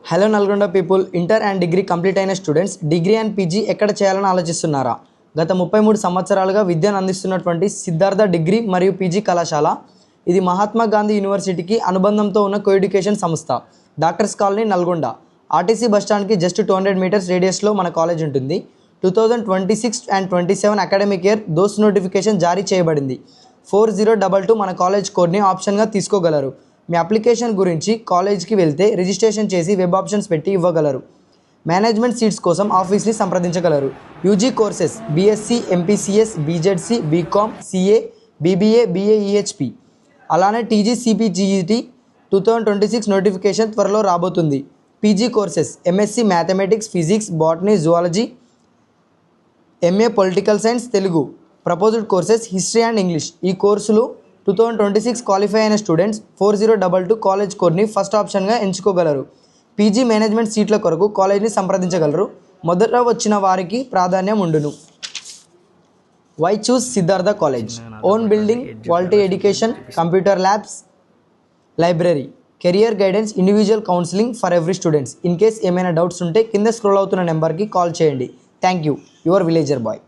Hello Nalgonda people, inter and degree complete అయిన students degree and PG ఎక్కడ చేయాలని ఆలోచిస్తున్నారా? గత 33 సంవత్సరాలుగా విద్యను అందిస్తున్నటువంటి సిద్ధార్థ డిగ్రీ మరియు పీజీ కళాశాల ఇది మహాత్మా గాంధీ యూనివర్సిటీకి అనుబంధంతో ఉన్న కోఎడ్యుకేషన్ సంస్థ. డాక్టర్స్ కాలనీ నల్గొండ, ఆర్టీసీ బస్టాండ్కి జస్ట్ 200 మీటర్స్ రేడియస్లో మన కాలేజ్ ఉంటుంది. 2026 and 27 academic year DOST notification జారీ చేయబడింది. 4022 మన కాలేజ్ కోడ్ని ఆప్షన్గా తీసుకోగలరు. మీ అప్లికేషన్ గురించి కాలేజ్కి వెళ్తే రిజిస్ట్రేషన్ చేసి వెబ్ ఆప్షన్స్ పెట్టి ఇవ్వగలరు. మేనేజ్మెంట్ సీట్స్ కోసం ఆఫీస్ని సంప్రదించగలరు. UG courses BSc, MPCS, BZC, BCom, CA, BBA, BA EHP, అలానే టీజీ, సిపిజిఈటి 2026 నోటిఫికేషన్ త్వరలో రాబోతుంది. PG courses MSc mathematics, physics, botany, zoology, MA political science, Telugu. Proposed courses history and English. ఈ కోర్సులు 2026 క్వాలిఫై అయిన స్టూడెంట్స్ 4022 కాలేజ్ కోడ్ని ఫస్ట్ ఆప్షన్గా ఎంచుకోగలరు. PG management సీట్ల కొరకు కాలేజ్ని సంప్రదించగలరు. మొదట వచ్చిన వారికి ప్రాధాన్యం ఉండును. Why choose Siddhartha college? Own building, quality education, computer labs, library, career guidance, individual counselling for every students. In case ఏమైనా డౌట్స్ ఉంటే కింద స్క్రోల్ అవుతున్న నెంబర్కి కాల్ చేయండి. Thank you. Your villager bye.